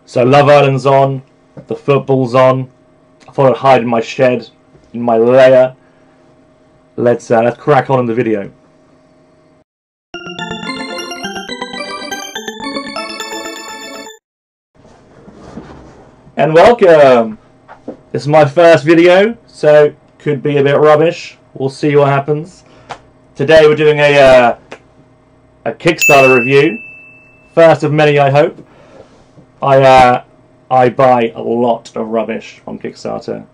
So Love Island's on, the football's on. I thought I'd hide in my shed, in my lair. Let's crack on in the video. And welcome! This is my first video, so could be a bit rubbish. We'll see what happens. Today we're doing a Kickstarter review. First of many, I hope. I buy a lot of rubbish on Kickstarter.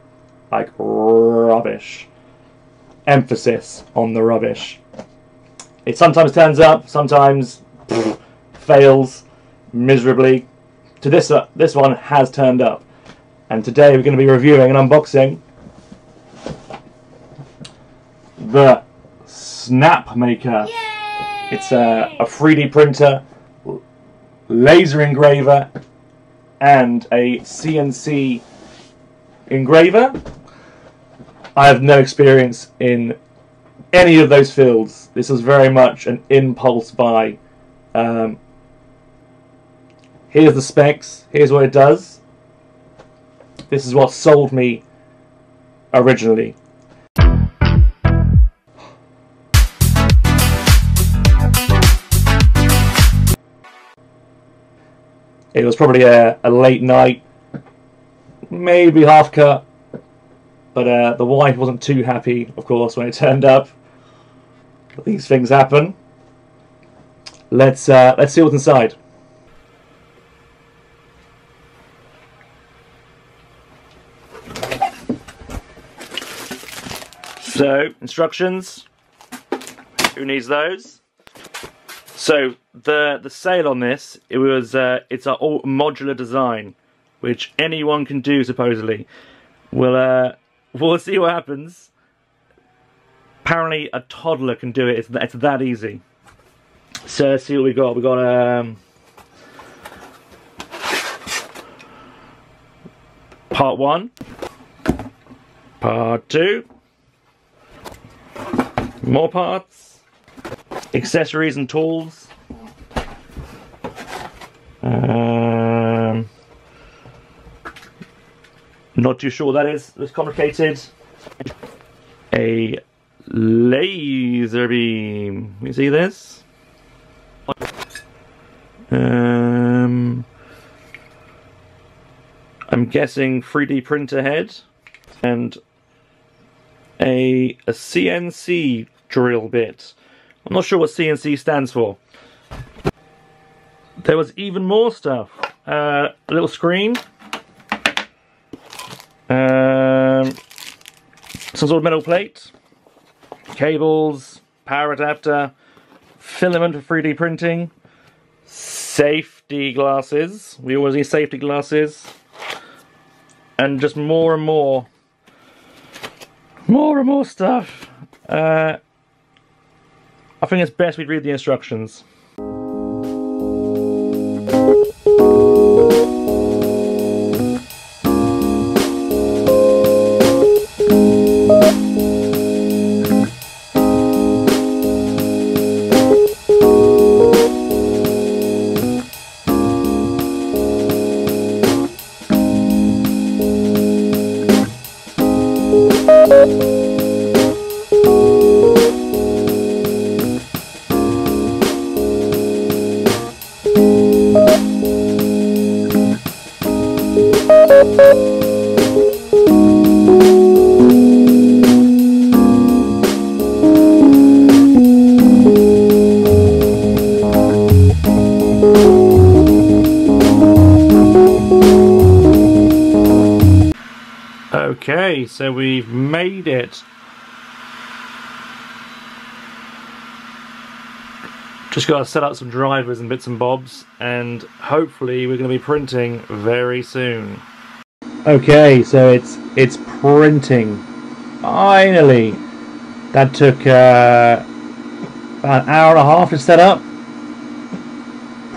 Like rubbish. Emphasis on the rubbish. It sometimes turns up, sometimes fails miserably. To this one has turned up. And today we're going to be reviewing and unboxing the snapmaker. Yay! It's a 3D printer, laser engraver, and a CNC engraver. I have no experience in any of those fields. This was very much an impulse buy. Here's the specs, here's what it does. This is what sold me originally. It was probably a late night, maybe half cut, but the wife wasn't too happy, of course, when it turned up. These things happen. Let's see what's inside. So, instructions. Who needs those? So the sale on this, it's a all modular design, which anyone can do supposedly. We'll see what happens. Apparently a toddler can do it. It's that easy. So let's see what we got. We got part 1, part 2, more parts, accessories and tools. Not too sure what that is. It's complicated. A laser beam. You see this? I'm guessing 3D printer head and a CNC drill bit. I'm not sure what CNC stands for. There was even more stuff. A little screen. Some sort of metal plate. Cables. Power adapter. Filament for 3D printing. Safety glasses. We always need safety glasses. And just more and more. More and more stuff. I think it's best we read the instructions. Okay, so we've made it. Just got to set up some drivers and bits and bobs, and hopefully we're going to be printing very soon. Okay, so it's printing. Finally! That took about an hour and a half to set up.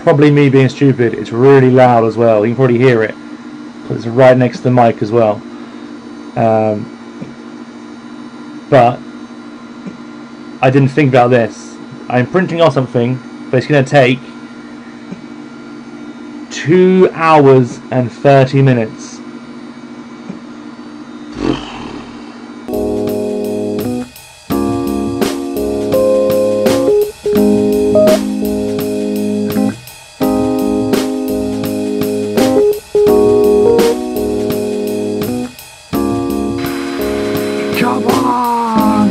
Probably me being stupid. It's really loud as well. You can probably hear it, because it's right next to the mic as well. But I didn't think about this. I'm printing off something, but it's going to take 2 hours and 30 minutes. Come on!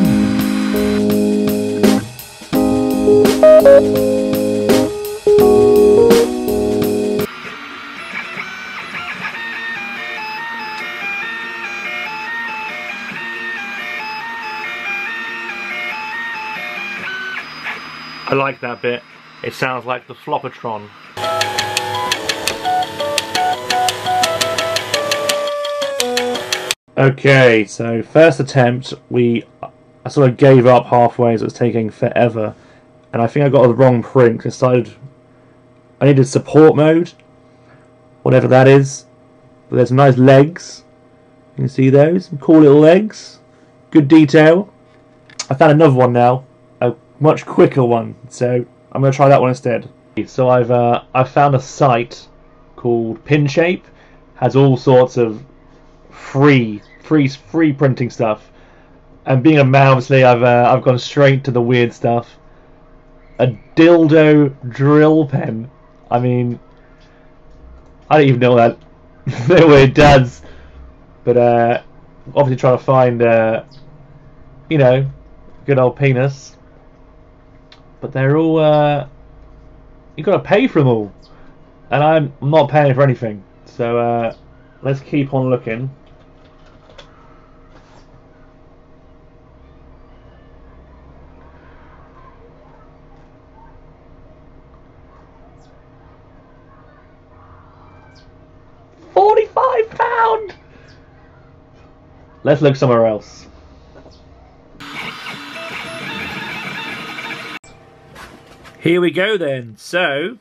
I like that bit. It sounds like the Floppatron. Okay, so first attempt, I sort of gave up halfway as it was taking forever, and I think I got the wrong print. I needed support mode, whatever that is. But there's some nice legs. You can see those, some cool little legs, good detail. I found another one now, a much quicker one, so I'm going to try that one instead. So I've found a site called PinShape, has all sorts of free printing stuff, and being a man, obviously I've gone straight to the weird stuff. A dildo drill pen. I mean, I don't even know what it does, but obviously trying to find you know, good old penis. But they're all you got to pay for them all, and I'm not paying for anything. So let's keep on looking. £45. Let's look somewhere else. Here we go then. So,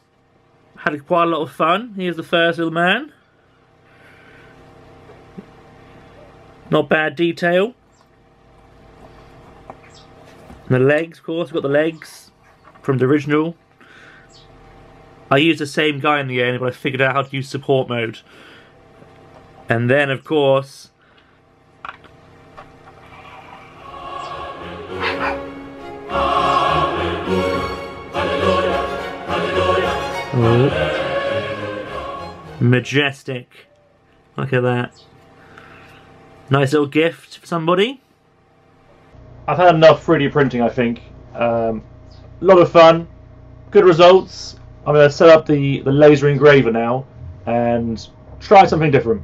had quite a lot of fun. Here's the first little man. Not bad detail. And the legs, of course, we've got the legs from the original. I used the same guy in the end, but I figured out how to use support mode. And then, of course, majestic. Look at that. Nice little gift for somebody. I've had enough 3D printing, I think. A lot of fun, good results. I'm going to set up the laser engraver now and try something different.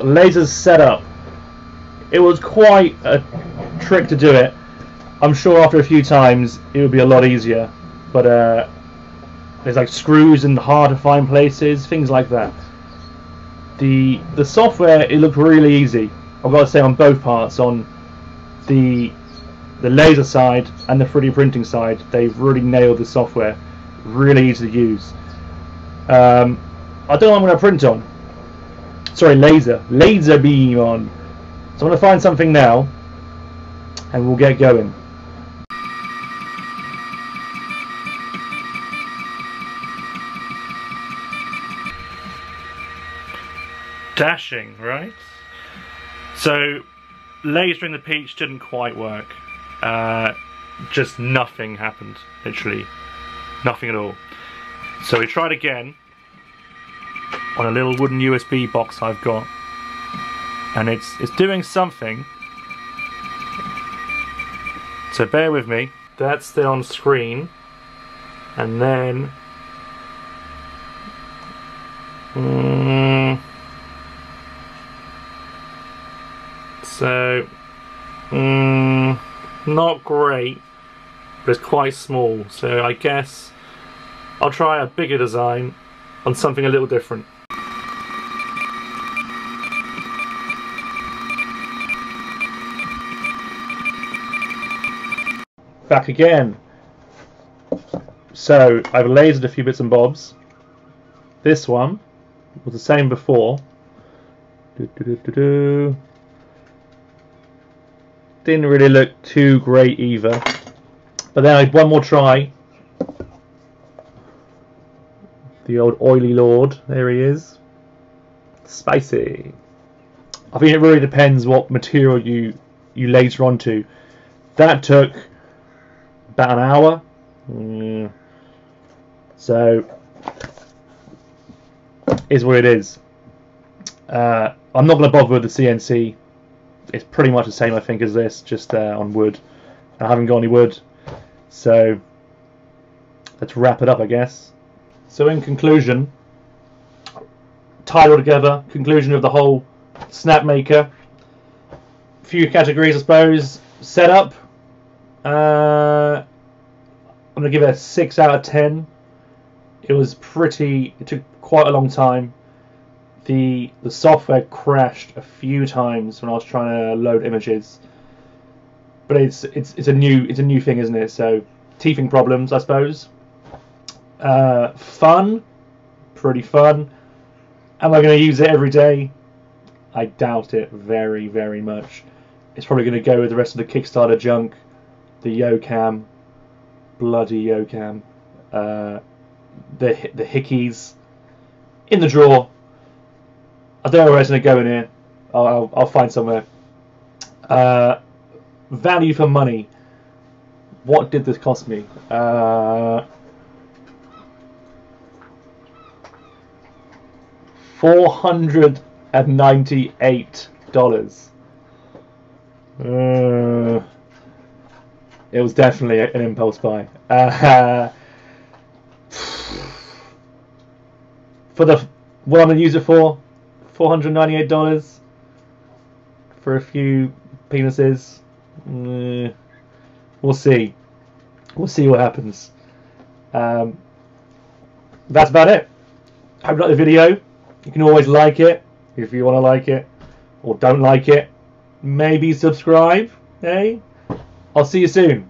Lasers set up. It was quite a trick to do it. I'm sure after a few times it would be a lot easier, but there's like screws in hard to find places, things like that. The software, it looked really easy. I've got to say, on both parts, on the laser side and the 3D printing side, they've really nailed the software. Really easy to use. I don't know what I'm going to print on. Sorry, laser beam on. So I'm going to find something now, and we'll get going. Dashing, right? So, lasering the peach didn't quite work. Just nothing happened, literally. Nothing at all. So we tried again on a little wooden USB box I've got, and it's doing something. So bear with me. That's still on screen, and then so not great, but it's quite small, so I guess I'll try a bigger design on something a little different. back again. So I've lasered a few bits and bobs. This one was the same before. Didn't really look too great either. But then I had one more try. The old oily lord. There he is. Spicy. I think it really depends what material you laser onto. That took about an hour. So is what it is. I'm not going to bother with the CNC. It's pretty much the same, I think, as this, just on wood. I haven't got any wood, so let's wrap it up, I guess. So in conclusion, tie it all together. Conclusion of the whole snapmaker. Few categories, I suppose. Setup. I'm gonna give it a 6 out of 10. It was pretty. It took quite a long time. The software crashed a few times when I was trying to load images, but it's a new thing, isn't it? So teething problems, I suppose. Fun, pretty fun. Am I going to use it every day? I doubt it very, very much. It's probably going to go with the rest of the Kickstarter junk, the Yocam, bloody Yocam, the hickeys in the drawer. I don't know where it's going to go in here. I'll find somewhere. Value for money. What did this cost me? $498. It was definitely an impulse buy. For what I'm going to use it for, $498 for a few penises. We'll see. We'll see what happens. That's about it. Hope you like the video. You can always like it if you want to like it, or don't like it. Maybe subscribe. Hey, I'll see you soon.